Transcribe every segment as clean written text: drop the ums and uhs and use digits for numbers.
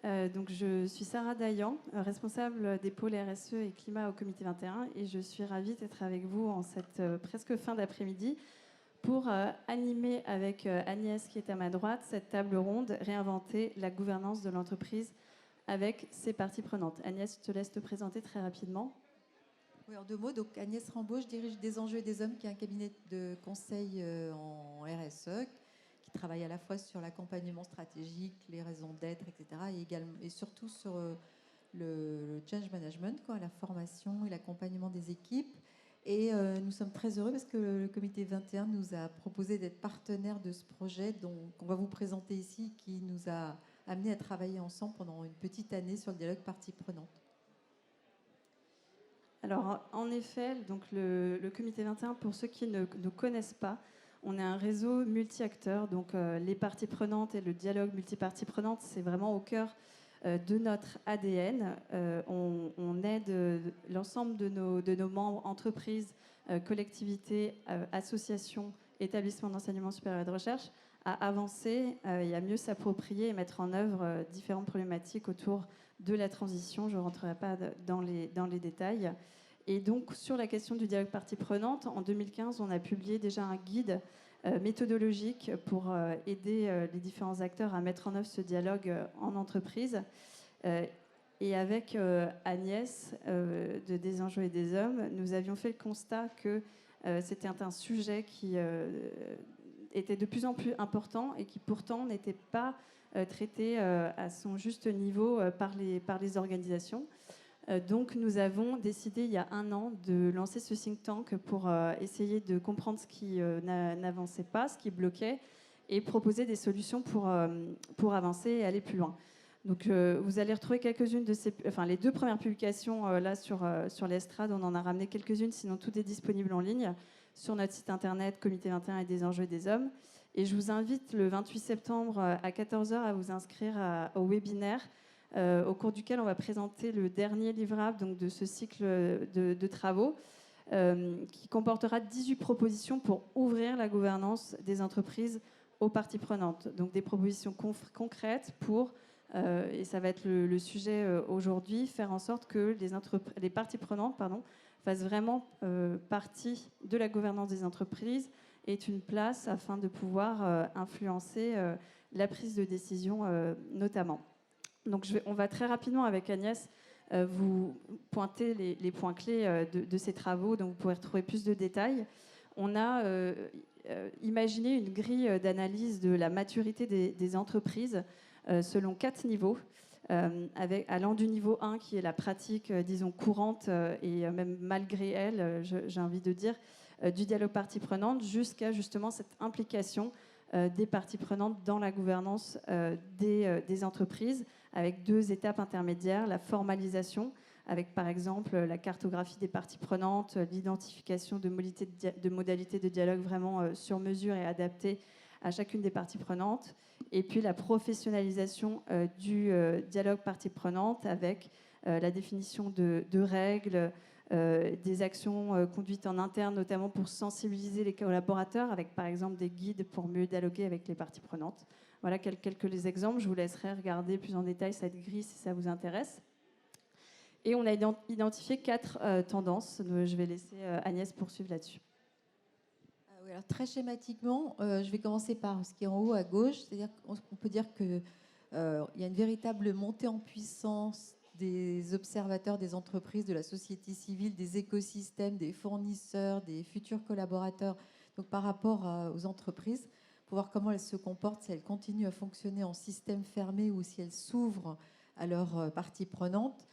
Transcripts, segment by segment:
Donc je suis Sarah Dayan, responsable des pôles RSE et climat au Comité 21, et je suis ravie d'être avec vous en cette presque fin d'après-midi pour animer avec Agnès qui est à ma droite cette table ronde réinventer la gouvernance de l'entreprise avec ses parties prenantes. Agnès, je te laisse te présenter très rapidement. Oui, en 2 mots, donc Agnès Rambaud, je dirige Des Enjeux et des Hommes, qui est un cabinet de conseil en RSE, qui travaille à la fois sur l'accompagnement stratégique, les raisons d'être, etc., et surtout sur le change management, la formation et l'accompagnement des équipes. Et nous sommes très heureux parce que le comité 21 nous a proposé d'être partenaire de ce projet qu'on va vous présenter ici, qui nous a amené à travailler ensemble pendant une petite année sur le dialogue parties prenantes. Alors, en effet, donc le Comité 21, pour ceux qui ne connaissent pas, on est un réseau multi-acteurs. Donc, les parties prenantes et le dialogue multiparties prenantes, c'est vraiment au cœur de notre ADN. On aide l'ensemble de nos membres, entreprises, collectivités, associations, établissements d'enseignement supérieur et de recherche, à avancer et à mieux s'approprier et mettre en œuvre différentes problématiques autour de la transition. Je ne rentrerai pas dans les détails. Et donc, sur la question du dialogue parties prenantes, en 2015, on a publié déjà un guide méthodologique pour aider les différents acteurs à mettre en œuvre ce dialogue en entreprise. Et avec Agnès de Des Enjeux et des Hommes, nous avions fait le constat que c'était un sujet qui était de plus en plus important et qui pourtant n'était pas traité à son juste niveau par les organisations. Donc nous avons décidé il y a 1 an de lancer ce think tank pour essayer de comprendre ce qui n'avançait pas, ce qui bloquait, et proposer des solutions pour avancer et aller plus loin. Donc vous allez retrouver quelques-unes de les 2 premières publications là sur l'Estrade, on en a ramené quelques-unes, sinon tout est disponible en ligne sur notre site internet Comité 21 et des Enjeux et des Hommes. Et je vous invite le 28 septembre à 14h à vous inscrire au webinaire au cours duquel on va présenter le dernier livrable donc, de ce cycle de travaux qui comportera 18 propositions pour ouvrir la gouvernance des entreprises aux parties prenantes. Donc des propositions concrètes pour, et ça va être le sujet aujourd'hui, faire en sorte que les parties prenantes fassent vraiment partie de la gouvernance des entreprises et aient une place afin de pouvoir influencer la prise de décision notamment. Donc on va très rapidement avec Agnès vous pointer les points clés de ces travaux dont vous pourrez retrouver plus de détails. On a imaginé une grille d'analyse de la maturité des entreprises selon 4 niveaux, allant du niveau 1 qui est la pratique, disons, courante et même malgré elle, j'ai envie de dire, du dialogue parties prenantes, jusqu'à justement cette implication des parties prenantes dans la gouvernance des entreprises, avec 2 étapes intermédiaires, la formalisation, avec par exemple la cartographie des parties prenantes, l'identification de modalités de dialogue vraiment sur mesure et adaptées à chacune des parties prenantes, et puis la professionnalisation du dialogue parties prenantes avec la définition de règles, des actions conduites en interne, notamment pour sensibiliser les collaborateurs, avec par exemple des guides pour mieux dialoguer avec les parties prenantes. Voilà quelques exemples. Je vous laisserai regarder plus en détail cette grille si ça vous intéresse. Et on a identifié 4 tendances. Je vais laisser Agnès poursuivre là-dessus. Oui, alors très schématiquement, je vais commencer par ce qui est en haut à gauche. C'est-à-dire qu'on peut dire qu'il y a une véritable montée en puissance des observateurs des entreprises, de la société civile, des écosystèmes, des fournisseurs, des futurs collaborateurs, donc par rapport aux entreprises, pour voir comment elles se comportent, si elles continuent à fonctionner en système fermé ou si elles s'ouvrent à leurs parties prenantes.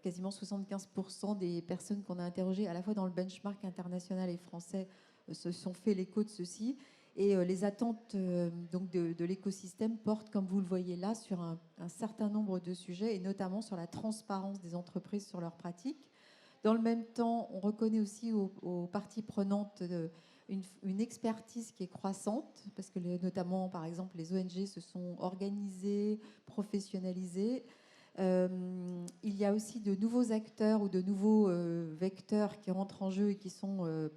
Quasiment 75% des personnes qu'on a interrogées, à la fois dans le benchmark international et français, se sont fait l'écho de ceci. Et les attentes donc de l'écosystème portent, comme vous le voyez là, sur un certain nombre de sujets, et notamment sur la transparence des entreprises sur leurs pratiques. Dans le même temps, on reconnaît aussi aux parties prenantes une expertise qui est croissante, parce que notamment, par exemple, les ONG se sont organisées, professionnalisées. Il y a aussi de nouveaux acteurs ou de nouveaux vecteurs qui rentrent en jeu et qui sont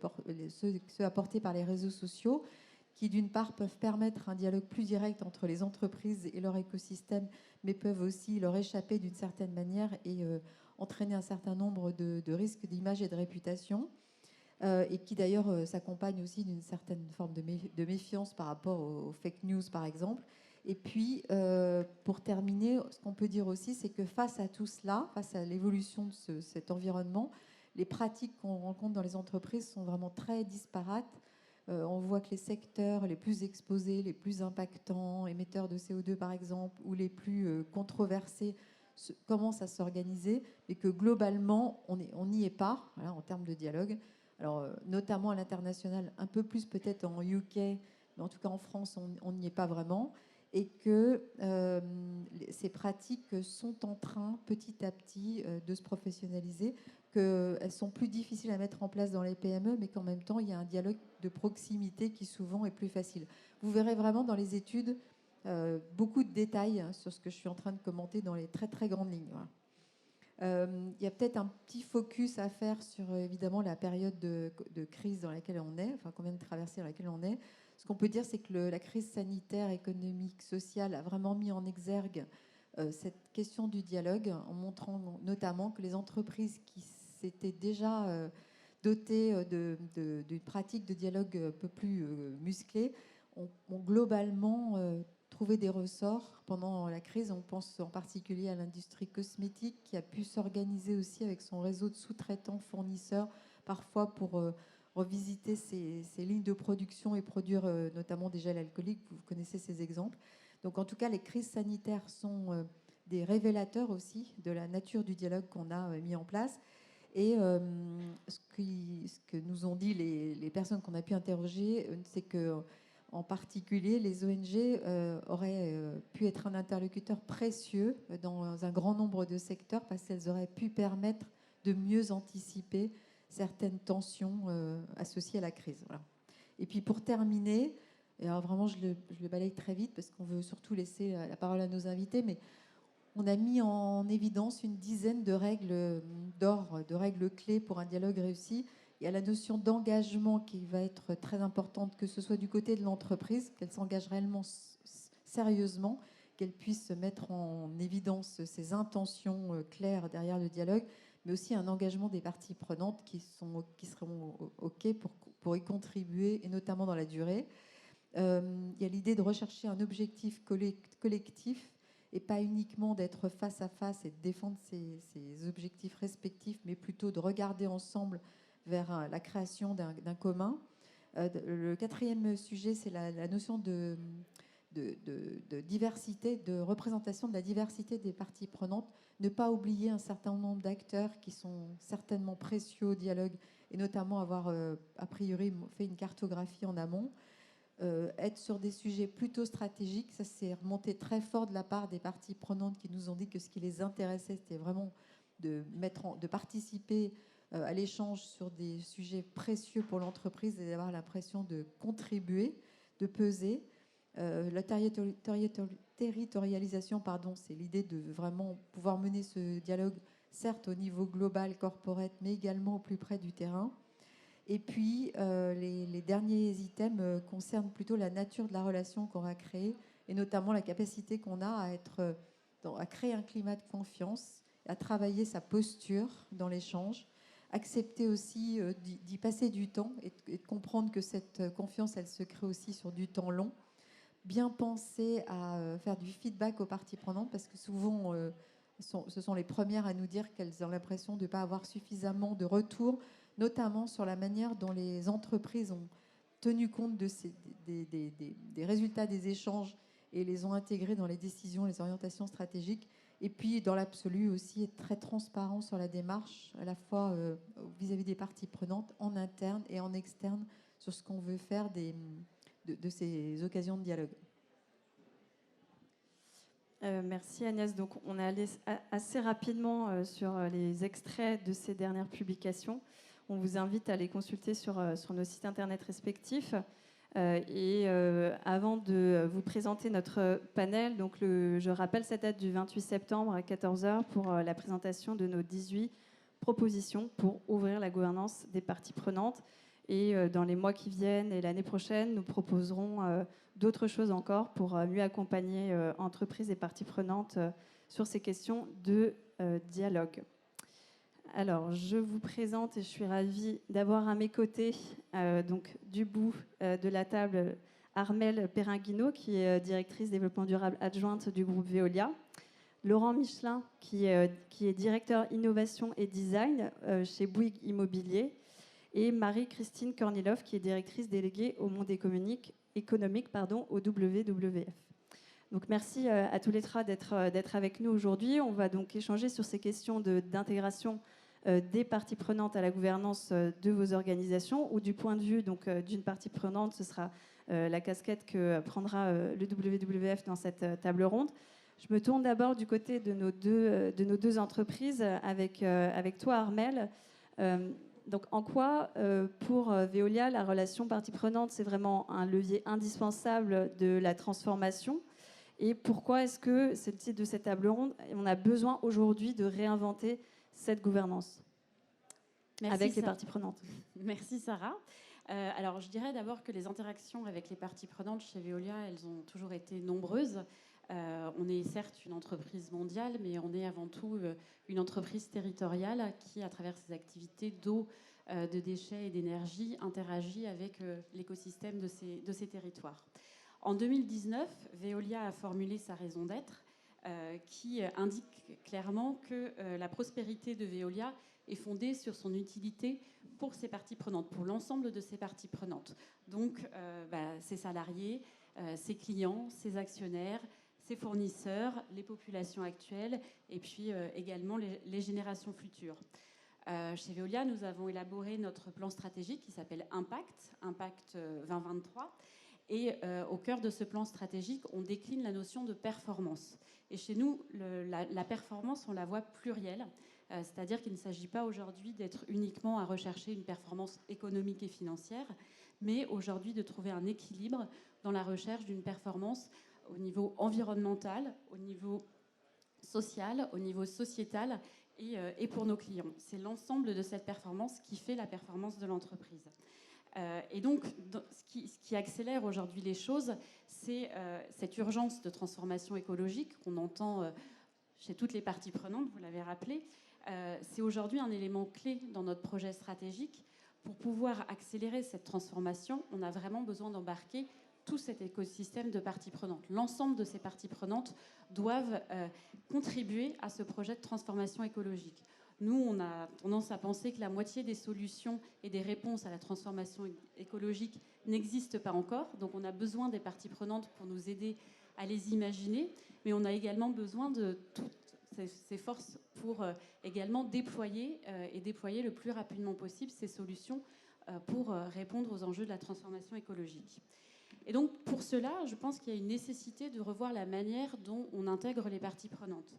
ceux apportés par les réseaux sociaux, qui d'une part peuvent permettre un dialogue plus direct entre les entreprises et leur écosystème, mais peuvent aussi leur échapper d'une certaine manière et entraîner un certain nombre de risques d'image et de réputation, et qui d'ailleurs s'accompagnent aussi d'une certaine forme de méfiance par rapport aux fake news, par exemple. Et puis, pour terminer, ce qu'on peut dire aussi, c'est que face à tout cela, face à l'évolution de cet environnement, les pratiques qu'on rencontre dans les entreprises sont vraiment très disparates. On voit que les secteurs les plus exposés, les plus impactants, émetteurs de CO2 par exemple, ou les plus controversés, commencent à s'organiser, et que globalement, on n'y est pas, voilà, en termes de dialogue. Alors, notamment à l'international, un peu plus peut-être en UK, mais en tout cas en France, on n'y est pas vraiment. Et que ces pratiques sont en train, petit à petit, de se professionnaliser, qu'elles sont plus difficiles à mettre en place dans les PME, mais qu'en même temps, il y a un dialogue de proximité qui souvent est plus facile. Vous verrez vraiment dans les études beaucoup de détails sur ce que je suis en train de commenter dans les très très grandes lignes. Voilà. Il y a peut-être un petit focus à faire sur évidemment la période de crise dans laquelle on est, enfin qu'on vient de traverser, dans laquelle on est. Ce qu'on peut dire, c'est que la crise sanitaire, économique, sociale a vraiment mis en exergue cette question du dialogue, en montrant notamment que les entreprises qui s'étaient déjà dotées d'une pratique de dialogue un peu plus musclée ont globalement trouvé des ressorts pendant la crise. On pense en particulier à l'industrie cosmétique qui a pu s'organiser aussi avec son réseau de sous-traitants, fournisseurs, parfois pour revisiter ses lignes de production et produire notamment des gels alcooliques. Vous connaissez ces exemples. Donc en tout cas, les crises sanitaires sont des révélateurs aussi de la nature du dialogue qu'on a mis en place. Et ce que nous ont dit les personnes qu'on a pu interroger, c'est que en particulier, les ONG auraient pu être un interlocuteur précieux dans un grand nombre de secteurs parce qu'elles auraient pu permettre de mieux anticiper certaines tensions associées à la crise. Voilà. Et puis pour terminer, et alors vraiment je le balaye très vite parce qu'on veut surtout laisser la parole à nos invités, mais on a mis en évidence une dizaine de règles d'or, de règles clés pour un dialogue réussi. Il y a la notion d'engagement qui va être très importante, que ce soit du côté de l'entreprise, qu'elle s'engage réellement sérieusement, qu'elle puisse mettre en évidence ses intentions claires derrière le dialogue, mais aussi un engagement des parties prenantes qui seront OK pour y contribuer, et notamment dans la durée. Il y a l'idée de rechercher un objectif collectif et pas uniquement d'être face à face et de défendre ses objectifs respectifs, mais plutôt de regarder ensemble vers la création d'un commun. Le quatrième sujet, c'est la notion de diversité, de représentation de la diversité des parties prenantes. Ne pas oublier un certain nombre d'acteurs qui sont certainement précieux au dialogue, et notamment avoir a priori fait une cartographie en amont. Être sur des sujets plutôt stratégiques, ça s'est remonté très fort de la part des parties prenantes qui nous ont dit que ce qui les intéressait, c'était vraiment de participer à l'échange sur des sujets précieux pour l'entreprise et d'avoir l'impression de contribuer, de peser. La territorialisation, c'est l'idée de vraiment pouvoir mener ce dialogue, certes au niveau global, corporate, mais également au plus près du terrain. Et puis, les derniers items concernent plutôt la nature de la relation qu'on va créer, et notamment la capacité qu'on a à créer un climat de confiance, à travailler sa posture dans l'échange, accepter aussi d'y passer du temps et de comprendre que cette confiance, elle se crée aussi sur du temps long. Bien penser à faire du feedback aux parties prenantes, parce que souvent, ce sont les premières à nous dire qu'elles ont l'impression de ne pas avoir suffisamment de retours, notamment sur la manière dont les entreprises ont tenu compte des résultats des échanges et les ont intégrés dans les décisions, les orientations stratégiques. Et puis, dans l'absolu aussi, être très transparent sur la démarche, à la fois vis-à-vis des parties prenantes, en interne et en externe, sur ce qu'on veut faire de ces occasions de dialogue. Merci Agnès. Donc, on est allé assez rapidement sur les extraits de ces dernières publications. On vous invite à les consulter sur nos sites internet respectifs. Avant de vous présenter notre panel, donc je rappelle cette date du 28 septembre à 14h pour la présentation de nos 18 propositions pour ouvrir la gouvernance des parties prenantes. Et dans les mois qui viennent et l'année prochaine, nous proposerons d'autres choses encore pour mieux accompagner entreprises et parties prenantes sur ces questions de dialogue. Alors, je vous présente et je suis ravie d'avoir à mes côtés, donc du bout de la table, Armelle Perringuino, qui est directrice développement durable adjointe du groupe Veolia, Laurent Michelin, qui est directeur innovation et design chez Bouygues Immobilier, et Marie-Christine Kornilov, qui est directrice déléguée au monde économique au WWF. Donc merci à tous les trois d'être avec nous aujourd'hui. On va donc échanger sur ces questions d'intégration des parties prenantes à la gouvernance de vos organisations, ou du point de vue d'une partie prenante, ce sera la casquette que prendra le WWF dans cette table ronde. Je me tourne d'abord du côté de nos deux entreprises, avec toi, Armelle. Donc, en quoi, pour Veolia, la relation partie prenante, c'est vraiment un levier indispensable de la transformation? Et pourquoi est-ce que c'est le titre de cette table ronde, on a besoin aujourd'hui de réinventer cette gouvernance avec les parties prenantes? Merci Sarah. Alors je dirais d'abord que les interactions avec les parties prenantes chez Veolia, elles ont toujours été nombreuses. On est certes une entreprise mondiale, mais on est avant tout une entreprise territoriale qui, à travers ses activités d'eau, de déchets et d'énergie, interagit avec l'écosystème de ces territoires. En 2019, Veolia a formulé sa raison d'être qui indique clairement que la prospérité de Veolia est fondée sur son utilité pour ses parties prenantes, pour l'ensemble de ses parties prenantes. Donc, ses salariés, ses clients, ses actionnaires, ses fournisseurs, les populations actuelles et puis également les générations futures. Chez Veolia, nous avons élaboré notre plan stratégique qui s'appelle Impact 2023. Et au cœur de ce plan stratégique, on décline la notion de performance. Et chez nous, la performance, on la voit plurielle. C'est-à-dire qu'il ne s'agit pas aujourd'hui d'être uniquement à rechercher une performance économique et financière, mais aujourd'hui de trouver un équilibre dans la recherche d'une performance au niveau environnemental, au niveau social, au niveau sociétal et pour nos clients. C'est l'ensemble de cette performance qui fait la performance de l'entreprise. Et donc, ce qui accélère aujourd'hui les choses, c'est cette urgence de transformation écologique qu'on entend chez toutes les parties prenantes, vous l'avez rappelé. C'est aujourd'hui un élément clé dans notre projet stratégique. Pour pouvoir accélérer cette transformation, on a vraiment besoin d'embarquer tout cet écosystème de parties prenantes. L'ensemble de ces parties prenantes doivent contribuer à ce projet de transformation écologique. Nous, on a tendance à penser que la moitié des solutions et des réponses à la transformation écologique n'existent pas encore. Donc on a besoin des parties prenantes pour nous aider à les imaginer. Mais on a également besoin de toutes ces forces pour également déployer le plus rapidement possible ces solutions pour répondre aux enjeux de la transformation écologique. Et donc pour cela, je pense qu'il y a une nécessité de revoir la manière dont on intègre les parties prenantes.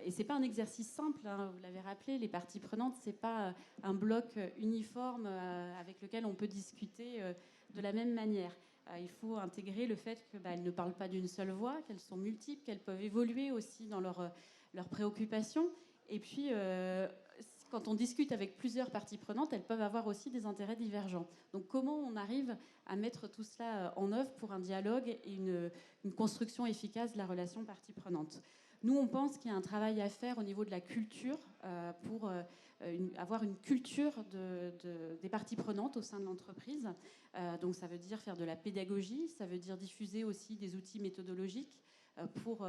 Et ce n'est pas un exercice simple, hein, vous l'avez rappelé, les parties prenantes, ce n'est pas un bloc uniforme avec lequel on peut discuter de la même manière. Il faut intégrer le fait qu'elles ne parlent pas d'une seule voix, qu'elles sont multiples, qu'elles peuvent évoluer aussi dans leurs préoccupations. Et puis, quand on discute avec plusieurs parties prenantes, elles peuvent avoir aussi des intérêts divergents. Donc comment on arrive à mettre tout cela en œuvre pour un dialogue et une construction efficace de la relation parties prenantes? Nous, on pense qu'il y a un travail à faire au niveau de la culture pour avoir une culture des parties prenantes au sein de l'entreprise. Donc ça veut dire faire de la pédagogie, ça veut dire diffuser aussi des outils méthodologiques pour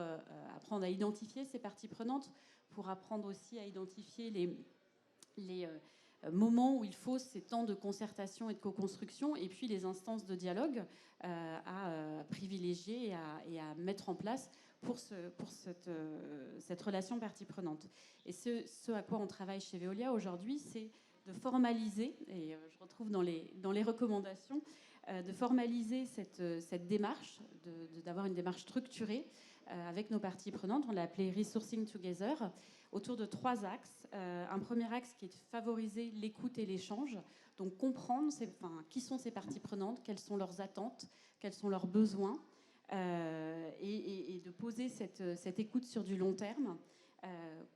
apprendre à identifier ces parties prenantes, pour apprendre aussi à identifier les moments où il faut ces temps de concertation et de co-construction, et puis les instances de dialogue à privilégier et à mettre en place pour cette relation partie prenante. Et ce à quoi on travaille chez Veolia aujourd'hui, c'est de formaliser, et je retrouve dans les recommandations, de formaliser cette démarche, d'avoir une démarche structurée avec nos parties prenantes. On l'a appelée Resourcing Together, autour de 3 axes. Un premier axe qui est de favoriser l'écoute et l'échange, donc comprendre qui sont ces parties prenantes, quelles sont leurs attentes, quels sont leurs besoins, et de poser cette écoute sur du long terme.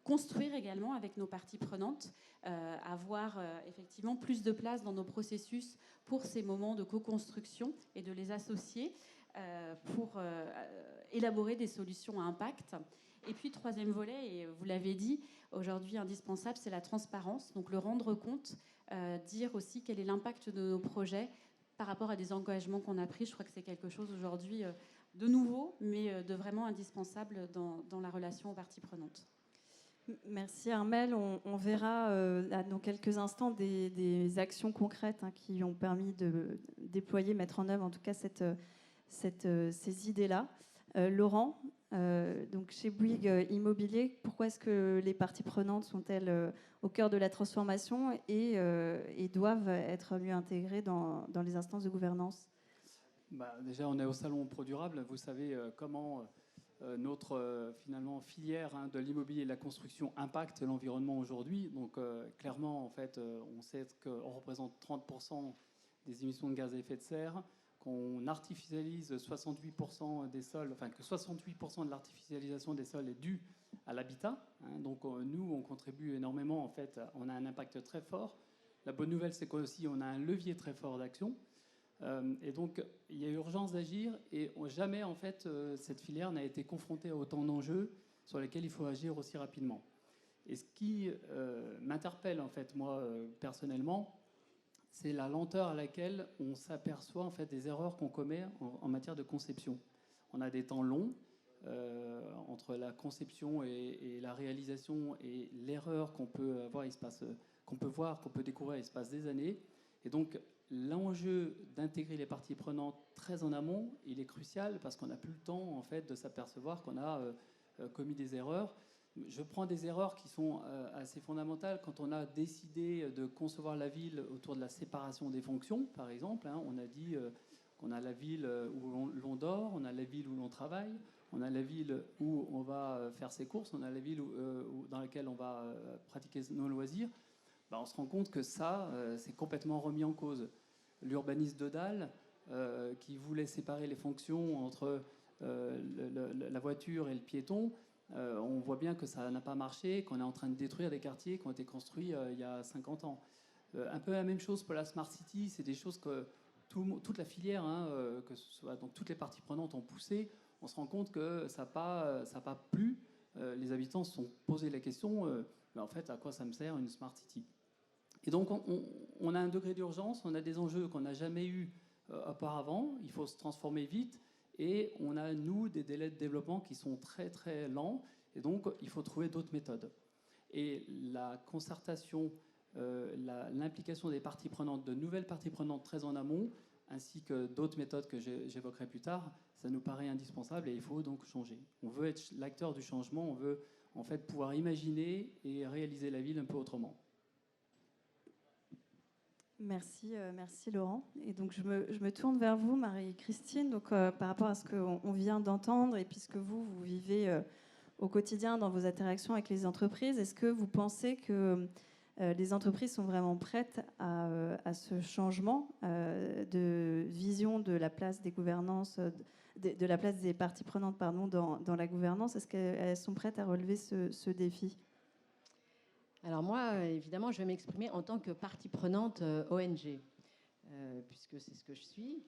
construire également avec nos parties prenantes, avoir effectivement plus de place dans nos processus pour ces moments de co-construction et de les associer pour élaborer des solutions à impact. Et puis, troisième volet, et vous l'avez dit, aujourd'hui indispensable, c'est la transparence, donc le rendre compte, dire aussi quel est l'impact de nos projets par rapport à des engagements qu'on a pris. Je crois que c'est quelque chose aujourd'hui de nouveau, mais de vraiment indispensable dans la relation aux parties prenantes. Merci Armelle. On verra dans quelques instants des actions concrètes qui ont permis de déployer, mettre en œuvre en tout cas ces idées-là. Laurent, donc chez Bouygues Immobilier, pourquoi est-ce que les parties prenantes sont-elles au cœur de la transformation et doivent être mieux intégrées dans les instances de gouvernance? Déjà, on est au Salon Pro Durable. Vous savez comment notre finalement filière de l'immobilier et de la construction impacte l'environnement aujourd'hui. Donc clairement, en fait, on sait qu'on représente 30% des émissions de gaz à effet de serre, qu'on artificialise 68% des sols, enfin que 68% de l'artificialisation des sols est due à l'habitat. Donc nous, on contribue énormément. En fait, on a un impact très fort. La bonne nouvelle, c'est qu'aussi on a un levier très fort d'action. Et donc, il y a urgence d'agir et jamais, en fait, cette filière n'a été confrontée à autant d'enjeux sur lesquels il faut agir aussi rapidement. Et ce qui m'interpelle, en fait, moi, personnellement, c'est la lenteur à laquelle on s'aperçoit, en fait, des erreurs qu'on commet en matière de conception. On a des temps longs entre la conception et la réalisation, et l'erreur qu'on peut avoir, qu'on peut découvrir, il se passe des années. Et donc, l'enjeu d'intégrer les parties prenantes très en amont, il est crucial parce qu'on n'a plus le temps en fait de s'apercevoir qu'on a commis des erreurs. Je prends des erreurs qui sont assez fondamentales. Quand on a décidé de concevoir la ville autour de la séparation des fonctions, par exemple, on a dit qu'on a la ville où l'on dort, on a la ville où l'on travaille, on a la ville où on va faire ses courses, on a la ville dans laquelle on va pratiquer nos loisirs. On se rend compte que ça, c'est complètement remis en cause. L'urbaniste Dodal, qui voulait séparer les fonctions entre la voiture et le piéton, on voit bien que ça n'a pas marché, qu'on est en train de détruire des quartiers qui ont été construits il y a 50 ans. Un peu la même chose pour la Smart City, c'est des choses que toute la filière, que ce soit donc toutes les parties prenantes ont poussé. On se rend compte que ça n'a pas plu. Les habitants se sont posé la question, mais en fait, à quoi ça me sert une Smart City ? Et donc, on a un degré d'urgence, on a des enjeux qu'on n'a jamais eus auparavant, il faut se transformer vite, et on a, nous, des délais de développement qui sont très, très lents, et donc, il faut trouver d'autres méthodes. Et la concertation, l'implication des parties prenantes, de nouvelles parties prenantes très en amont, ainsi que d'autres méthodes que j'évoquerai plus tard, ça nous paraît indispensable, et il faut donc changer. On veut être l'acteur du changement, on veut en fait pouvoir imaginer et réaliser la ville un peu autrement. Merci Laurent. Et donc je me tourne vers vous, Marie-Christine. Donc par rapport à ce qu'on vient d'entendre et puisque vous vivez au quotidien dans vos interactions avec les entreprises, est-ce que vous pensez que les entreprises sont vraiment prêtes à ce changement de vision de la place des gouvernances, de la place des parties prenantes dans la gouvernance? Est-ce qu'elles sont prêtes à relever ce défi? Alors moi, évidemment, je vais m'exprimer en tant que partie prenante ONG, puisque c'est ce que je suis.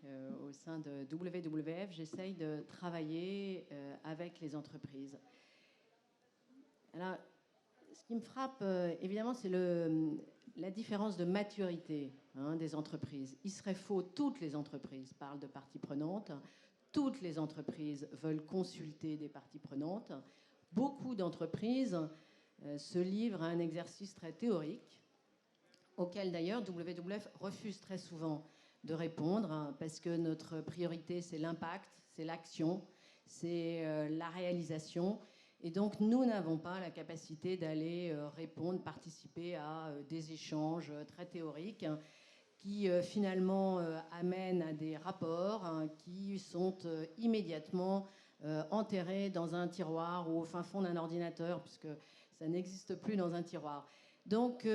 Au sein de WWF, j'essaye de travailler avec les entreprises. Alors, ce qui me frappe, évidemment, c'est la différence de maturité des entreprises. Il serait faux, toutes les entreprises parlent de parties prenantes, toutes les entreprises veulent consulter des parties prenantes. Beaucoup d'entreprises se livre à un exercice très théorique, auquel d'ailleurs WWF refuse très souvent de répondre, parce que notre priorité, c'est l'impact, c'est l'action, c'est la réalisation. Et donc, nous n'avons pas la capacité d'aller répondre, participer à des échanges très théoriques qui finalement amènent à des rapports qui sont immédiatement enterrés dans un tiroir ou au fin fond d'un ordinateur, puisque ça n'existe plus dans un tiroir. Donc,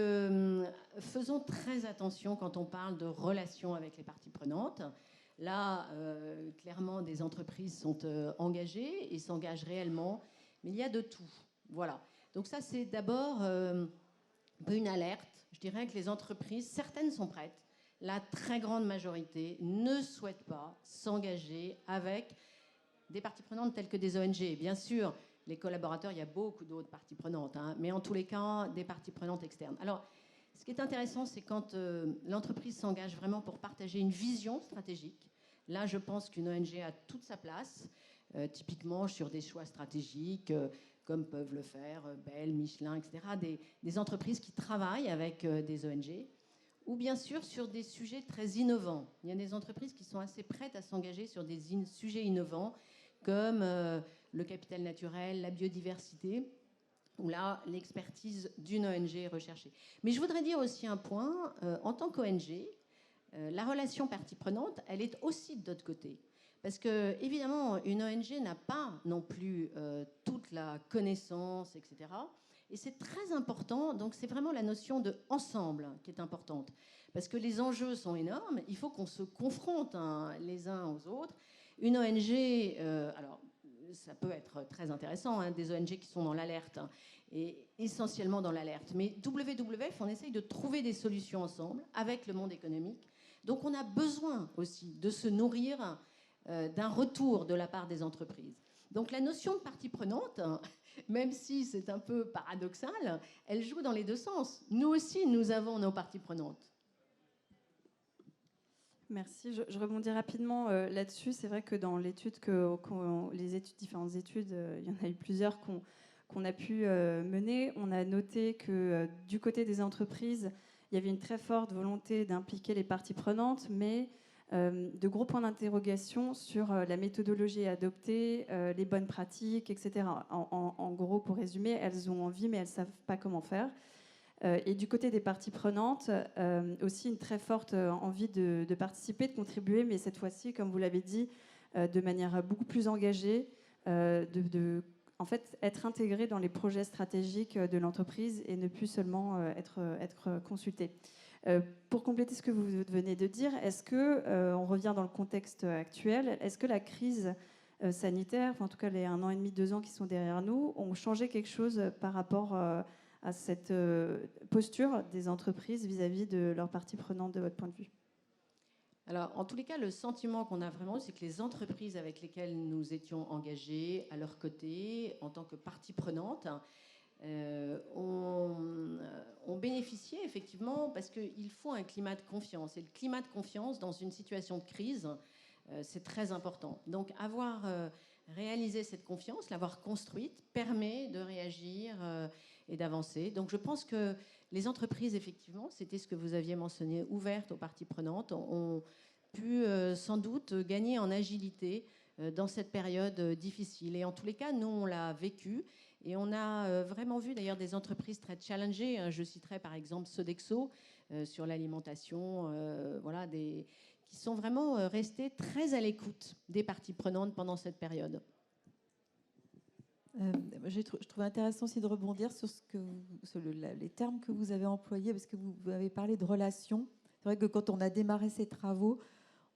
faisons très attention quand on parle de relations avec les parties prenantes. Là, clairement, des entreprises sont engagées et s'engagent réellement, mais il y a de tout. Voilà. Donc ça, c'est d'abord un peu une alerte. Je dirais que les entreprises, certaines sont prêtes. La très grande majorité ne souhaite pas s'engager avec des parties prenantes telles que des ONG. Bien sûr, les collaborateurs, il y a beaucoup d'autres parties prenantes, hein, mais en tous les cas, des parties prenantes externes. Alors, ce qui est intéressant, c'est quand l'entreprise s'engage vraiment pour partager une vision stratégique. Là, je pense qu'une ONG a toute sa place, typiquement sur des choix stratégiques, comme peuvent le faire Bell, Michelin, etc., des entreprises qui travaillent avec des ONG, ou bien sûr sur des sujets très innovants. Il y a des entreprises qui sont assez prêtes à s'engager sur des sujets innovants, comme le capital naturel, la biodiversité, où là, l'expertise d'une ONG est recherchée. Mais je voudrais dire aussi un point, en tant qu'ONG, la relation partie prenante, elle est aussi de l'autre côté. Parce que, évidemment, une ONG n'a pas non plus toute la connaissance, etc. Et c'est très important, donc c'est vraiment la notion de ensemble qui est importante. Parce que les enjeux sont énormes, il faut qu'on se confronte les uns aux autres. Une ONG, alors ça peut être très intéressant, hein, des ONG qui sont dans l'alerte, hein, et essentiellement dans l'alerte. Mais WWF, on essaye de trouver des solutions ensemble avec le monde économique. Donc on a besoin aussi de se nourrir d'un retour de la part des entreprises. Donc la notion de partie prenante, hein, même si c'est un peu paradoxal, elle joue dans les deux sens. Nous aussi, nous avons nos parties prenantes. Merci. Je rebondis rapidement là-dessus. C'est vrai que dans l'étude, différentes études, il y en a eu plusieurs qu'on a pu mener. On a noté que du côté des entreprises, il y avait une très forte volonté d'impliquer les parties prenantes, mais de gros points d'interrogation sur la méthodologie adoptée, les bonnes pratiques, etc. En gros, pour résumer, elles ont envie, mais elles ne savent pas comment faire. Et du côté des parties prenantes, aussi une très forte envie de participer, de contribuer, mais cette fois-ci, comme vous l'avez dit, de manière beaucoup plus engagée, en fait, être intégré dans les projets stratégiques de l'entreprise et ne plus seulement être consulté. Pour compléter ce que vous venez de dire, est-ce que, on revient dans le contexte actuel, est-ce que la crise sanitaire, enfin, en tout cas les 1 an et demi, 2 ans qui sont derrière nous, ont changé quelque chose par rapport à cette posture des entreprises vis-à-vis de leurs parties prenantes de votre point de vue? Alors, en tous les cas, le sentiment qu'on a vraiment, c'est que les entreprises avec lesquelles nous étions engagés à leur côté, en tant que partie prenante, ont bénéficié effectivement parce qu'il faut un climat de confiance. Et le climat de confiance dans une situation de crise, c'est très important. Donc, avoir réalisé cette confiance, l'avoir construite, permet de réagir et d'avancer. Donc je pense que les entreprises, effectivement, c'était ce que vous aviez mentionné, ouvertes aux parties prenantes, ont pu sans doute gagner en agilité dans cette période difficile. Et en tous les cas, nous, on l'a vécu. Et on a vraiment vu d'ailleurs des entreprises très challengées. Je citerai par exemple Sodexo sur l'alimentation, voilà, qui sont vraiment restées très à l'écoute des parties prenantes pendant cette période. Je trouve intéressant aussi de rebondir sur les termes que vous avez employés, parce que vous avez parlé de relations. C'est vrai que quand on a démarré ces travaux,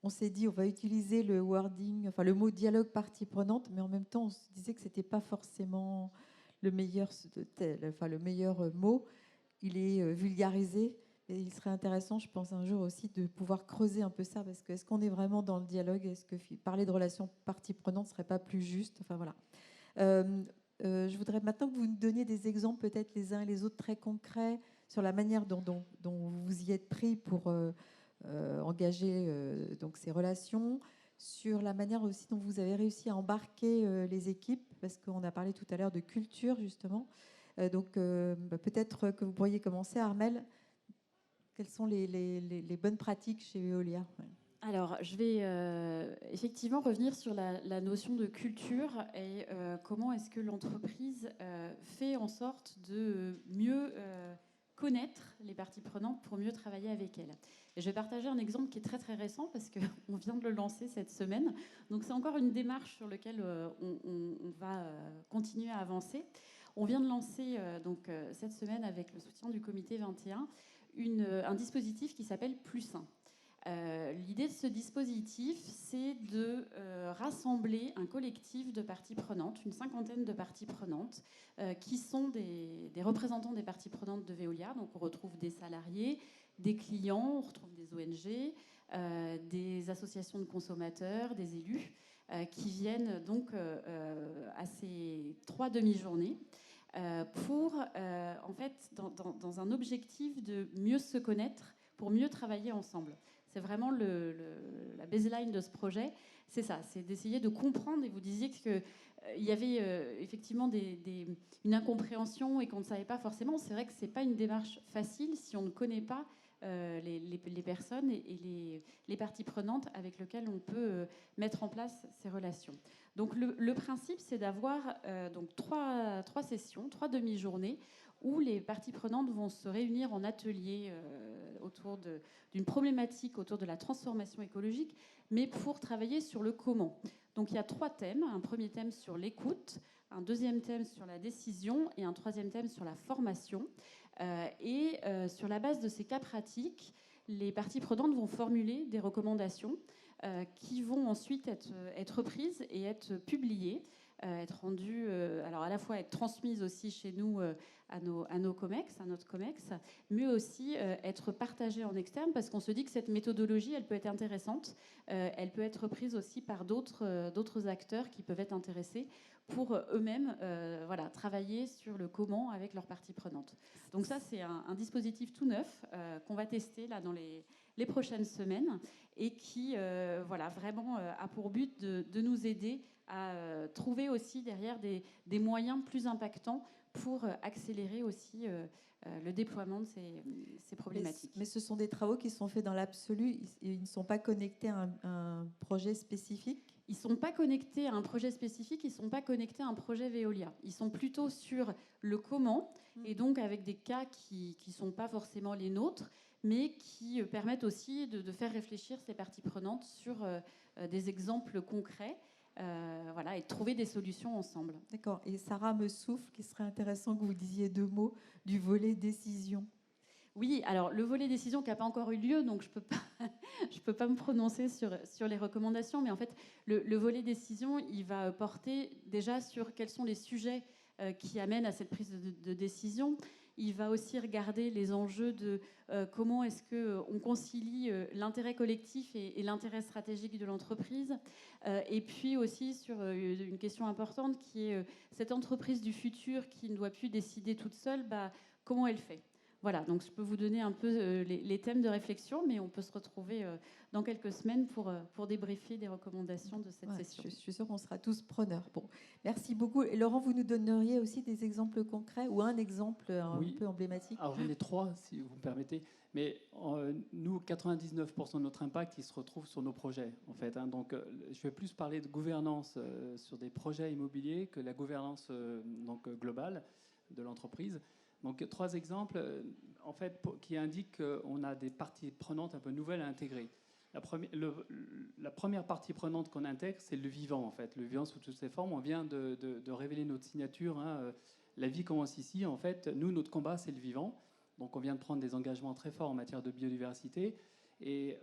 on s'est dit on va utiliser le wording, enfin le mot dialogue partie prenante, mais en même temps on se disait que c'était pas forcément le meilleur mot. Il est vulgarisé, et il serait intéressant, je pense, un jour aussi de pouvoir creuser un peu ça, parce que est-ce qu'on est vraiment dans le dialogue? Est-ce que parler de relations partie prenante serait pas plus juste? Enfin voilà. Je voudrais maintenant que vous nous donniez des exemples, peut-être les uns et les autres, très concrets sur la manière dont vous y êtes pris pour engager donc ces relations, sur la manière aussi dont vous avez réussi à embarquer les équipes, parce qu'on a parlé tout à l'heure de culture, justement. Donc peut-être que vous pourriez commencer, Armelle. Quelles sont les bonnes pratiques chez Veolia? Alors, je vais effectivement revenir sur la notion de culture et comment est-ce que l'entreprise fait en sorte de mieux connaître les parties prenantes pour mieux travailler avec elles. Et je vais partager un exemple qui est très très récent parce qu'on vient de le lancer cette semaine. Donc c'est encore une démarche sur laquelle on va continuer à avancer. On vient de lancer cette semaine avec le soutien du comité 21 un dispositif qui s'appelle Plus 1. L'idée de ce dispositif, c'est de rassembler un collectif de parties prenantes, une cinquantaine de parties prenantes, qui sont des représentants des parties prenantes de Veolia. Donc on retrouve des salariés, des clients, on retrouve des ONG, des associations de consommateurs, des élus, qui viennent donc à ces 3 demi-journées pour, en fait, dans un objectif de mieux se connaître, pour mieux travailler ensemble. C'est vraiment la baseline de ce projet. C'est ça, c'est d'essayer de comprendre. Et vous disiez qu'il y avait effectivement une incompréhension et qu'on ne savait pas forcément. C'est vrai que ce n'est pas une démarche facile si on ne connaît pas les personnes et les parties prenantes avec lesquelles on peut mettre en place ces relations. Donc le principe, c'est d'avoir donc trois sessions, 3 demi-journées, où les parties prenantes vont se réunir en atelier autour d'une problématique autour de la transformation écologique, mais pour travailler sur le comment. Donc il y a 3 thèmes. Un premier thème sur l'écoute, un deuxième thème sur la décision et un troisième thème sur la formation. Sur la base de ces cas pratiques, les parties prenantes vont formuler des recommandations qui vont ensuite être prises et être publiées, être rendues, alors à la fois être transmises aussi chez nous à nos COMEX, à notre COMEX, mais aussi être partagées en externe, parce qu'on se dit que cette méthodologie, elle peut être intéressante, elle peut être prise aussi par d'autres acteurs qui peuvent être intéressés pour eux-mêmes travailler sur le comment avec leurs parties prenantes. Donc ça, c'est un dispositif tout neuf qu'on va tester là dans les prochaines semaines et qui vraiment a pour but de nous aider à trouver aussi derrière des moyens plus impactants pour accélérer aussi le déploiement de ces problématiques. Mais ce sont des travaux qui sont faits dans l'absolu, ils ne sont pas connectés à un projet spécifique? Ils ne sont pas connectés à un projet spécifique, ils ne sont pas connectés à un projet Veolia. Ils sont plutôt sur le comment, et donc avec des cas qui ne sont pas forcément les nôtres, mais qui permettent aussi de faire réfléchir ces parties prenantes sur des exemples concrets, et de trouver des solutions ensemble. D'accord. Et Sarah me souffle qu'il serait intéressant que vous disiez 2 mots du volet décision. Oui, alors le volet décision qui n'a pas encore eu lieu, donc je peux pas me prononcer sur les recommandations, mais en fait, le volet décision, il va porter déjà sur quels sont les sujets qui amènent à cette prise de décision. Il va aussi regarder les enjeux de comment est-ce qu'on concilie l'intérêt collectif et l'intérêt stratégique de l'entreprise. Et puis aussi sur une question importante qui est cette entreprise du futur qui ne doit plus décider toute seule, comment elle fait ? Voilà, donc je peux vous donner un peu les thèmes de réflexion, mais on peut se retrouver dans quelques semaines pour débriefer des recommandations de cette session. Je suis sûre qu'on sera tous preneurs. Bon, merci beaucoup. Et Laurent, vous nous donneriez aussi des exemples concrets ou un exemple un peu emblématique? Alors j'en ai 3, si vous me permettez. Mais nous, 99% de notre impact, il se retrouve sur nos projets, en fait. Donc je vais plus parler de gouvernance sur des projets immobiliers que la gouvernance globale de l'entreprise. Donc 3 exemples en fait, qui indiquent qu'on a des parties prenantes un peu nouvelles à intégrer. La première partie prenante qu'on intègre, c'est le vivant, en fait. Le vivant sous toutes ses formes. On vient de révéler notre signature. La vie commence ici. En fait, nous, notre combat, c'est le vivant. Donc on vient de prendre des engagements très forts en matière de biodiversité. Et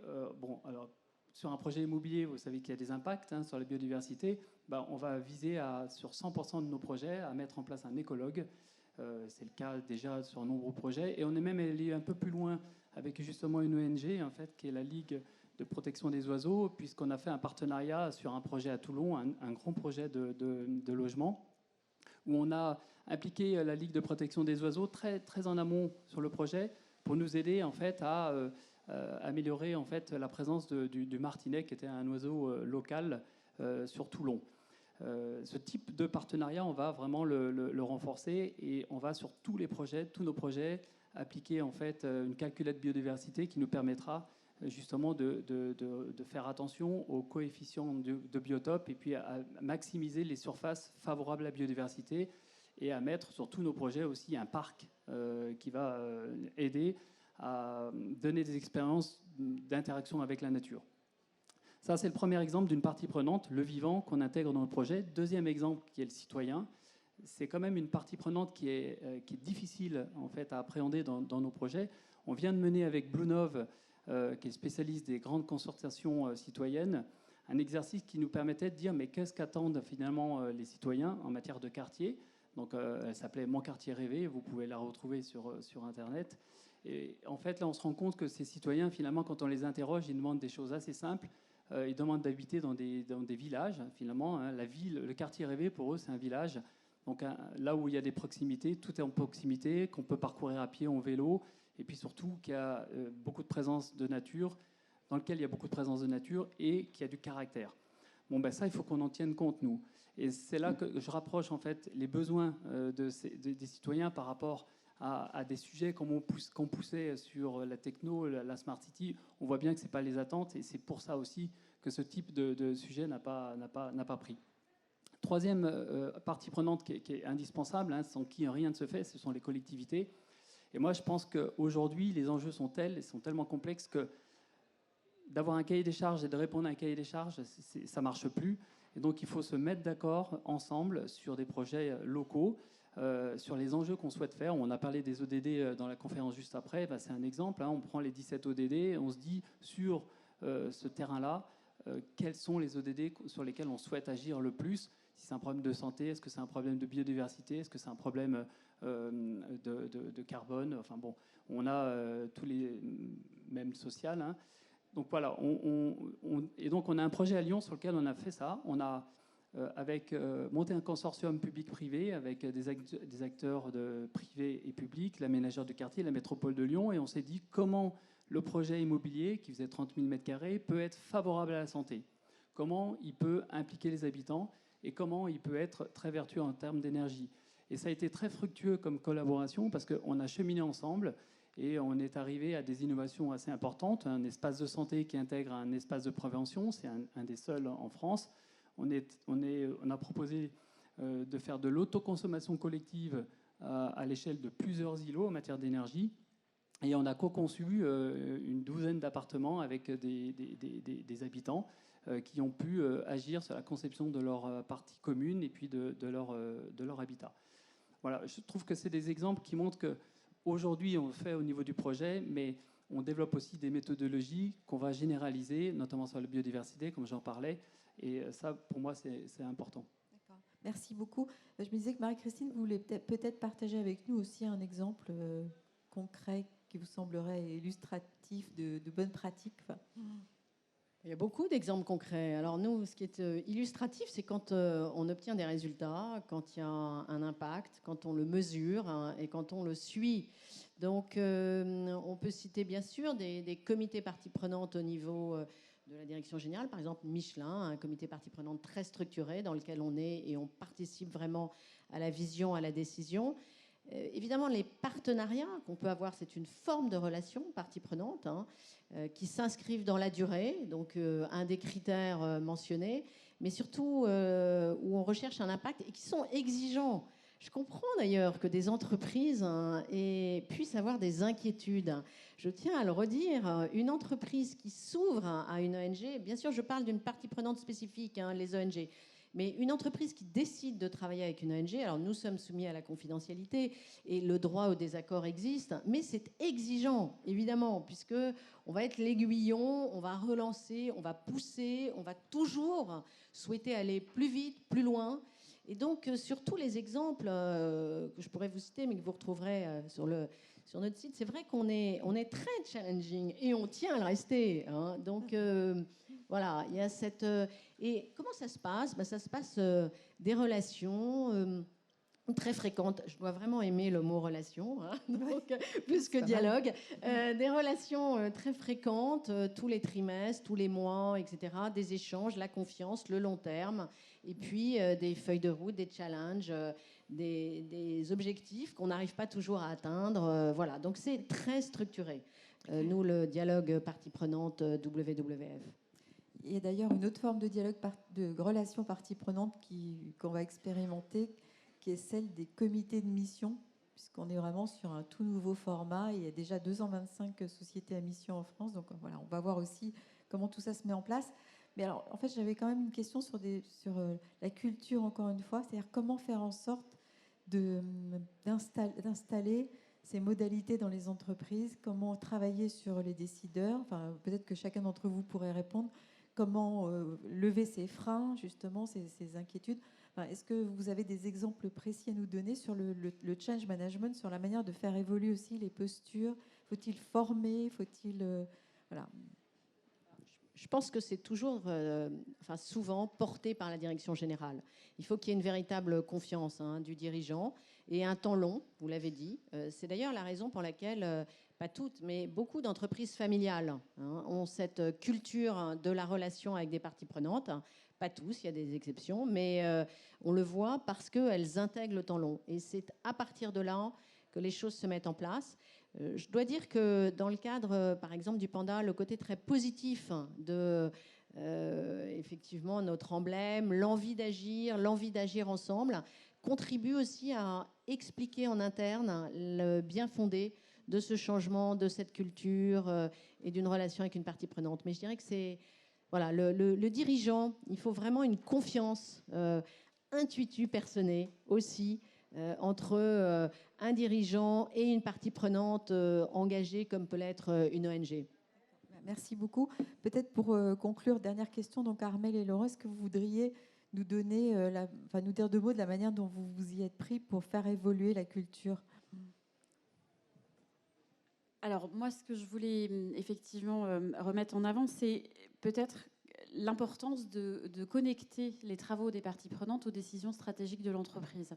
alors, sur un projet immobilier, vous savez qu'il y a des impacts sur la biodiversité. On va viser sur 100% de nos projets à mettre en place un écologue. C'est le cas déjà sur nombreux projets. Et on est même allé un peu plus loin avec justement une ONG, en fait, qui est la Ligue de protection des oiseaux, puisqu'on a fait un partenariat sur un projet à Toulon, un grand projet de logement, où on a impliqué la Ligue de protection des oiseaux très, très en amont sur le projet pour nous aider en fait, à améliorer en fait, la présence du martinet, qui était un oiseau local sur Toulon. Ce type de partenariat, on va vraiment le renforcer et on va sur tous nos projets, appliquer en fait une calculette biodiversité qui nous permettra justement de faire attention aux coefficients de biotope et puis à maximiser les surfaces favorables à la biodiversité et à mettre sur tous nos projets aussi un parc qui va aider à donner des expériences d'interaction avec la nature. Ça, c'est le premier exemple d'une partie prenante, le vivant, qu'on intègre dans le projet. Deuxième exemple, qui est le citoyen. C'est quand même une partie prenante qui est difficile en fait, à appréhender dans nos projets. On vient de mener avec Bluenov qui est spécialiste des grandes concertations citoyennes, un exercice qui nous permettait de dire mais qu'est-ce qu'attendent finalement les citoyens en matière de quartier. Donc elle s'appelait Mon quartier rêvé, vous pouvez la retrouver sur Internet. Et en fait, là, on se rend compte que ces citoyens, finalement, quand on les interroge, ils demandent des choses assez simples. Ils demandent d'habiter dans des villages, finalement. Hein. La ville, le quartier rêvé, pour eux, c'est un village. Donc là où il y a des proximités, tout est en proximité, qu'on peut parcourir à pied, en vélo, et puis surtout qu'il y a beaucoup de présence de nature, dans lequel il y a beaucoup de présence de nature et qu'il y a du caractère. Bon, ben ça, il faut qu'on en tienne compte, nous. Et c'est là que je rapproche, en fait, les besoins des citoyens par rapport à des sujets qu'on poussait sur la techno, la smart city. On voit bien que ce n'est pas les attentes, et c'est pour ça aussi que ce type de sujet n'a pas pris. Troisième partie prenante qui est indispensable, hein, sans qui rien ne se fait, ce sont les collectivités. Et moi, je pense qu'aujourd'hui, les enjeux sont tels et sont tellement complexes que d'avoir un cahier des charges et de répondre à un cahier des charges, ça ne marche plus. Et donc, il faut se mettre d'accord ensemble sur des projets locaux, sur les enjeux qu'on souhaite faire. On a parlé des ODD dans la conférence juste après. Ben, c'est un exemple. Hein. On prend les 17 ODD, on se dit sur ce terrain-là, quels sont les ODD sur lesquels on souhaite agir le plus. Si c'est un problème de santé, est-ce que c'est un problème de biodiversité, est-ce que c'est un problème de carbone. Enfin bon, on a tous les mêmes sociales. Hein. Donc voilà, et donc on a un projet à Lyon sur lequel on a fait ça. On a monté un consortium public-privé avec des acteurs privés et publics, l'aménageur du quartier, la métropole de Lyon, et on s'est dit comment le projet immobilier, qui faisait 30 000 m², peut être favorable à la santé, comment il peut impliquer les habitants et comment il peut être très vertueux en termes d'énergie. Et ça a été très fructueux comme collaboration parce qu'on a cheminé ensemble et on est arrivé à des innovations assez importantes. Un espace de santé qui intègre un espace de prévention, c'est un des seuls en France. On a proposé de faire de l'autoconsommation collective à l'échelle de plusieurs îlots en matière d'énergie. Et on a co-conçu une douzaine d'appartements avec des habitants qui ont pu agir sur la conception de leur partie commune et puis de leur habitat. Voilà, je trouve que c'est des exemples qui montrent qu'aujourd'hui, on le fait au niveau du projet, mais on développe aussi des méthodologies qu'on va généraliser, notamment sur la biodiversité, comme j'en parlais. Et ça, pour moi, c'est important. D'accord. Merci beaucoup. Je me disais que Marie-Christine voulait peut-être partager avec nous aussi un exemple concret qui vous semblerait illustratif de bonnes pratiques. Enfin, il y a beaucoup d'exemples concrets. Alors nous, ce qui est illustratif, c'est quand on obtient des résultats, quand il y a un impact, quand on le mesure hein, et quand on le suit. Donc on peut citer bien sûr des comités parties prenantes au niveau de la direction générale, par exemple Michelin, un comité partie prenante très structuré dans lequel on est et on participe vraiment à la vision, à la décision. Évidemment, les partenariats qu'on peut avoir, c'est une forme de relation partie prenante hein, qui s'inscrivent dans la durée, donc un des critères mentionnés, mais surtout où on recherche un impact et qui sont exigeants. Je comprends d'ailleurs que des entreprises hein, puissent avoir des inquiétudes. Je tiens à le redire, une entreprise qui s'ouvre à une ONG, bien sûr je parle d'une partie prenante spécifique, hein, les ONG, mais une entreprise qui décide de travailler avec une ONG, alors nous sommes soumis à la confidentialité et le droit au désaccord existe, mais c'est exigeant, évidemment, puisque on va être l'aiguillon, on va relancer, on va pousser, on va toujours souhaiter aller plus vite, plus loin. Et donc, sur tous les exemples que je pourrais vous citer, mais que vous retrouverez sur notre site, c'est vrai qu'on est très challenging et on tient à le rester. Hein. Donc, voilà, il y a cette... et comment ça se passe ? Ça se passe des relations très fréquentes. Je dois vraiment aimer le mot relation, hein, donc, plus que dialogue. Des relations très fréquentes, tous les trimestres, tous les mois, etc. Des échanges, la confiance, le long terme. Et puis des feuilles de route, des challenges, des objectifs qu'on n'arrive pas toujours à atteindre. Voilà, donc c'est très structuré. Nous, le dialogue partie prenante WWF. Il y a d'ailleurs une autre forme de dialogue, de relation partie prenante qu'on va expérimenter, qui est celle des comités de mission, puisqu'on est vraiment sur un tout nouveau format. Il y a déjà 225 sociétés à mission en France. Donc voilà, on va voir aussi comment tout ça se met en place. Mais alors, en fait, j'avais quand même une question sur la culture, encore une fois. C'est-à-dire comment faire en sorte d'installer ces modalités dans les entreprises, comment travailler sur les décideurs, enfin, peut-être que chacun d'entre vous pourrait répondre, comment lever ces freins, justement, ces inquiétudes. Enfin, est-ce que vous avez des exemples précis à nous donner sur le change management, sur la manière de faire évoluer aussi les postures? Faut-il former? Faut-il... voilà. Je pense que c'est toujours, enfin souvent, porté par la direction générale. Il faut qu'il y ait une véritable confiance du dirigeant et un temps long, vous l'avez dit. C'est d'ailleurs la raison pour laquelle, pas toutes, mais beaucoup d'entreprises familiales ont cette culture de la relation avec des parties prenantes. Pas tous, il y a des exceptions, mais on le voit parce qu'elles intègrent le temps long. Et c'est à partir de là que les choses se mettent en place. Je dois dire que dans le cadre, par exemple, du panda, le côté très positif de effectivement notre emblème, l'envie d'agir ensemble, contribue aussi à expliquer en interne le bien fondé de ce changement, de cette culture et d'une relation avec une partie prenante. Mais je dirais que c'est voilà, le dirigeant, il faut vraiment une confiance intuitive, personnée aussi, entre un dirigeant et une partie prenante engagée comme peut l'être une ONG. Merci beaucoup. Peut-être pour conclure, dernière question, donc Armelle et Laurent, est-ce que vous voudriez nous donner, nous dire deux mots de la manière dont vous vous y êtes pris pour faire évoluer la culture? Alors moi, ce que je voulais effectivement remettre en avant, c'est peut-être l'importance de connecter les travaux des parties prenantes aux décisions stratégiques de l'entreprise.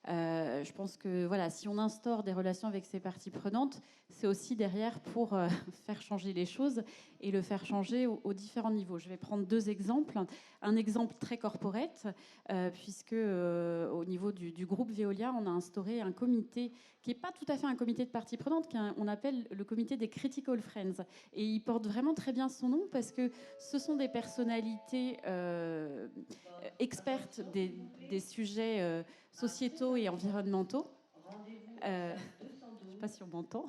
Je pense que voilà, si on instaure des relations avec ces parties prenantes, c'est aussi derrière pour faire changer les choses et le faire changer aux différents niveaux. Je vais prendre deux exemples. Un exemple très corporate, puisque au niveau du groupe Veolia, on a instauré un comité qui n'est pas tout à fait un comité de parties prenantes, qu'on appelle le comité des Critical Friends. Et il porte vraiment très bien son nom parce que ce sont des personnalités expertes des sujets sociétaux et environnementaux. Je ne sais pas si on m'entend.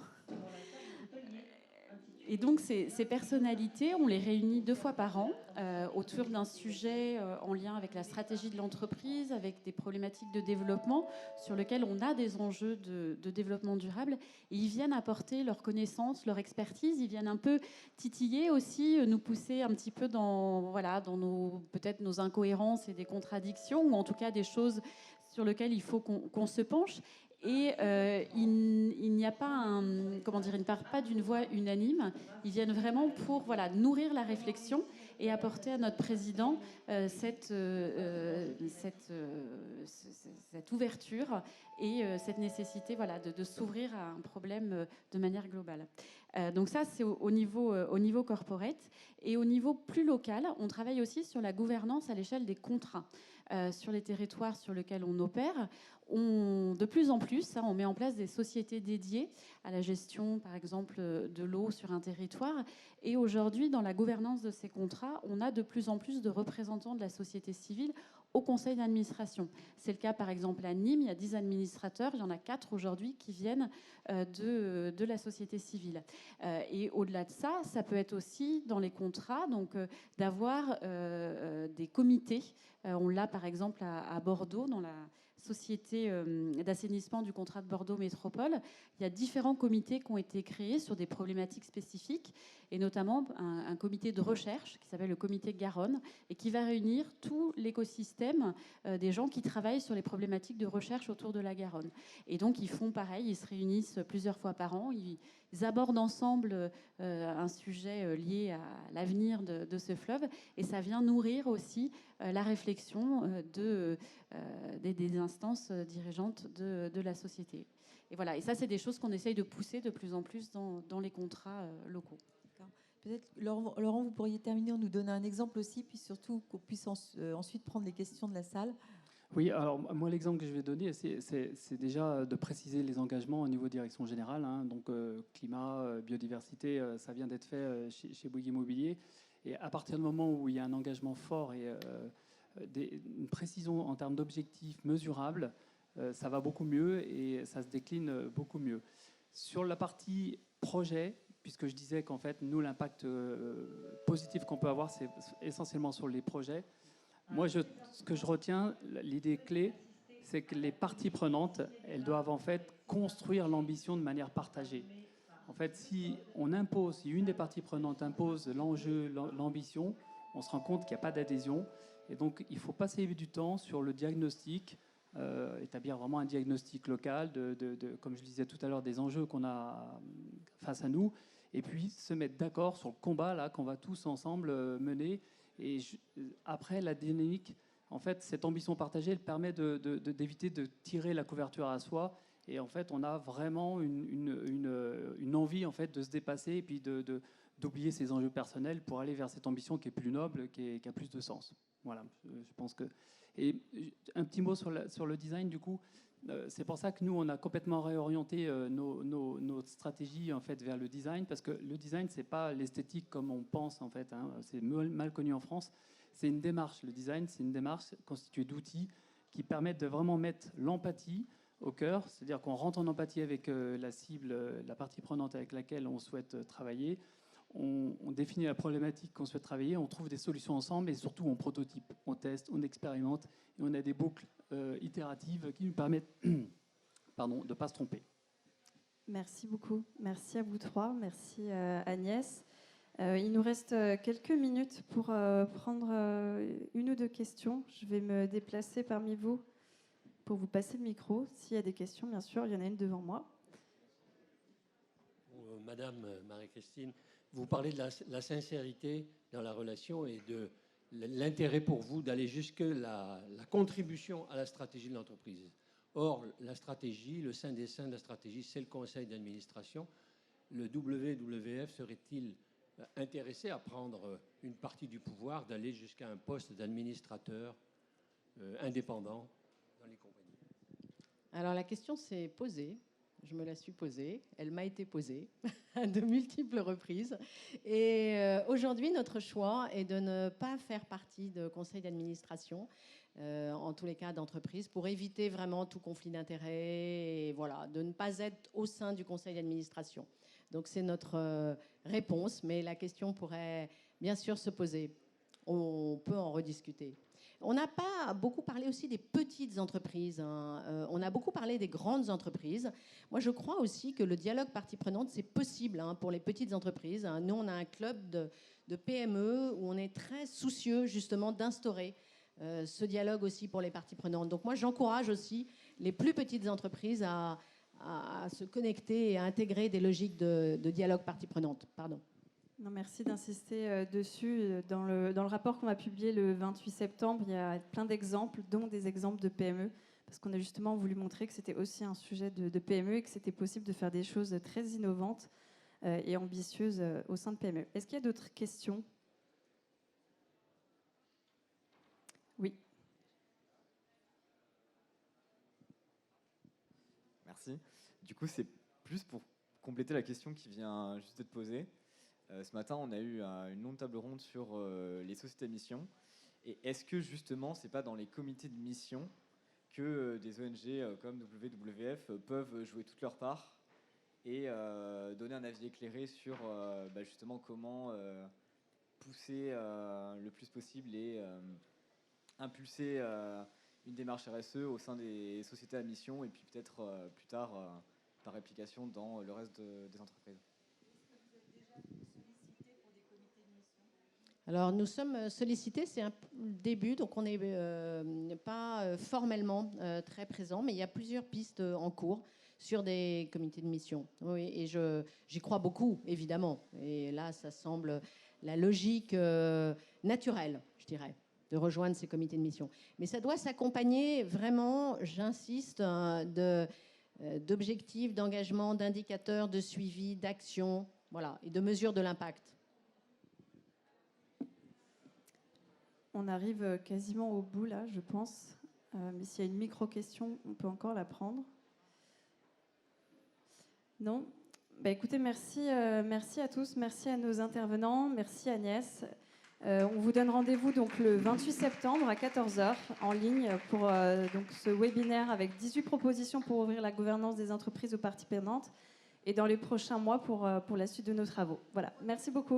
Et donc ces personnalités, on les réunit 2 fois par an autour d'un sujet en lien avec la stratégie de l'entreprise, avec des problématiques de développement sur lesquelles on a des enjeux de développement durable. Et ils viennent apporter leurs connaissances, leur expertise. Ils viennent un peu titiller aussi, nous pousser un petit peu dans peut-être nos incohérences et des contradictions, ou en tout cas des choses sur lesquelles il faut qu'on se penche. Et il n'y a pas ils ne partent pas d'une voix unanime. Ils viennent vraiment pour nourrir la réflexion et apporter à notre président cette ouverture et cette nécessité de s'ouvrir à un problème de manière globale. Donc ça, c'est au niveau corporate. Et au niveau plus local, on travaille aussi sur la gouvernance à l'échelle des contrats. Sur les territoires sur lesquels on opère, de plus en plus, on met en place des sociétés dédiées à la gestion, par exemple, de l'eau sur un territoire. Et aujourd'hui, dans la gouvernance de ces contrats, on a de plus en plus de représentants de la société civile au conseil d'administration. C'est le cas, par exemple, à Nîmes, il y a 10 administrateurs, il y en a 4 aujourd'hui qui viennent de la société civile. Et au-delà de ça, ça peut être aussi dans les contrats, donc d'avoir des comités. On l'a, par exemple, à Bordeaux, dans la société d'assainissement du contrat de Bordeaux Métropole. Il y a différents comités qui ont été créés sur des problématiques spécifiques, et notamment un comité de recherche qui s'appelle le comité Garonne, et qui va réunir tout l'écosystème des gens qui travaillent sur les problématiques de recherche autour de la Garonne. Et donc ils font pareil, ils se réunissent plusieurs fois par an, ils abordent ensemble un sujet lié à l'avenir de ce fleuve, et ça vient nourrir aussi la réflexion des instances dirigeantes de la société. Et voilà, et ça, c'est des choses qu'on essaye de pousser de plus en plus dans les contrats locaux. Peut-être, Laurent, vous pourriez terminer en nous donnant un exemple aussi, puis surtout qu'on puisse ensuite prendre les questions de la salle. Oui, alors moi, l'exemple que je vais donner, c'est déjà de préciser les engagements au niveau direction générale. Donc, climat, biodiversité, ça vient d'être fait chez Bouygues Immobilier. Et à partir du moment où il y a un engagement fort et une précision en termes d'objectifs mesurables, ça va beaucoup mieux et ça se décline beaucoup mieux. Sur la partie projet, puisque je disais qu'en fait, nous, l'impact positif qu'on peut avoir, c'est essentiellement sur les projets. Moi, ce que je retiens, l'idée clé, c'est que les parties prenantes, elles doivent en fait construire l'ambition de manière partagée. En fait, si une des parties prenantes impose l'enjeu, l'ambition, on se rend compte qu'il n'y a pas d'adhésion. Et donc, il faut passer du temps sur le diagnostic, établir vraiment un diagnostic local, comme je le disais tout à l'heure, des enjeux qu'on a face à nous, et puis se mettre d'accord sur le combat là qu'on va tous ensemble mener. Et après, la dynamique, en fait, cette ambition partagée, elle permet d'éviter de tirer la couverture à soi. Et en fait, on a vraiment une envie en fait, de se dépasser et puis d'oublier ses enjeux personnels pour aller vers cette ambition qui est plus noble, qui a plus de sens. Voilà, je pense que... Et un petit mot sur le design, du coup. C'est pour ça que nous, on a complètement réorienté nos stratégies en fait, vers le design, parce que le design, c'est pas l'esthétique comme on pense, en fait. Hein. C'est mal connu en France. C'est une démarche. Le design, c'est une démarche constituée d'outils qui permettent de vraiment mettre l'empathie au cœur, c'est-à-dire qu'on rentre en empathie avec la cible, la partie prenante avec laquelle on souhaite travailler. On définit la problématique qu'on souhaite travailler, on trouve des solutions ensemble et surtout on prototype, on teste, on expérimente et on a des boucles itératives qui nous permettent de ne pas se tromper. Merci beaucoup. Merci à vous trois. Merci Agnès. Il nous reste quelques minutes pour prendre une ou deux questions. Je vais me déplacer parmi vous pour vous passer le micro. S'il y a des questions, bien sûr, il y en a une devant moi. Madame Marie-Christine, vous parlez de la sincérité dans la relation et de l'intérêt pour vous d'aller jusque la contribution à la stratégie de l'entreprise. Or, la stratégie, le sein des seins de la stratégie, c'est le conseil d'administration. Le WWF serait-il intéressé à prendre une partie du pouvoir, d'aller jusqu'à un poste d'administrateur indépendant dans les compagnies? Alors la question s'est posée. Je me la suis posée, elle m'a été posée à de multiples reprises. Et aujourd'hui, notre choix est de ne pas faire partie de conseil d'administration, en tous les cas d'entreprise, pour éviter vraiment tout conflit d'intérêts et voilà, de ne pas être au sein du conseil d'administration. Donc c'est notre réponse, mais la question pourrait bien sûr se poser. On peut en rediscuter. On n'a pas beaucoup parlé aussi des petites entreprises. Hein. On a beaucoup parlé des grandes entreprises. Moi, je crois aussi que le dialogue partie prenante, c'est possible pour les petites entreprises. Hein. Nous, on a un club de PME où on est très soucieux justement d'instaurer ce dialogue aussi pour les parties prenantes. Donc moi, j'encourage aussi les plus petites entreprises à se connecter et à intégrer des logiques de dialogue partie prenante. Pardon. Non, merci d'insister dessus. Dans le rapport qu'on va publier le 28 septembre, il y a plein d'exemples, dont des exemples de PME, parce qu'on a justement voulu montrer que c'était aussi un sujet de PME et que c'était possible de faire des choses très innovantes et ambitieuses au sein de PME. Est-ce qu'il y a d'autres questions? Oui. Merci. Du coup, c'est plus pour compléter la question qui vient juste d'être posée. Ce matin, on a eu une longue table ronde sur les sociétés à mission. Et est-ce que justement, c'est pas dans les comités de mission que des ONG comme WWF peuvent jouer toute leur part et donner un avis éclairé sur justement comment pousser le plus possible et impulser une démarche RSE au sein des sociétés à mission et puis peut-être plus tard par réplication dans le reste des entreprises. Alors, nous sommes sollicités, c'est un début, donc on n'est pas formellement très présent, mais il y a plusieurs pistes en cours sur des comités de mission. Oui, et j'y crois beaucoup, évidemment. Et là, ça semble la logique naturelle, je dirais, de rejoindre ces comités de mission. Mais ça doit s'accompagner vraiment, j'insiste, d'objectifs, d'engagement, d'indicateurs, de suivi, d'action, voilà, et de mesure de l'impact. On arrive quasiment au bout, là, je pense. Mais s'il y a une micro-question, on peut encore la prendre. Non ? Écoutez, merci à tous. Merci à nos intervenants. Merci Agnès. On vous donne rendez-vous donc, le 28 septembre à 14h en ligne pour donc, ce webinaire avec 18 propositions pour ouvrir la gouvernance des entreprises aux parties prenantes et dans les prochains mois pour la suite de nos travaux. Voilà. Merci beaucoup.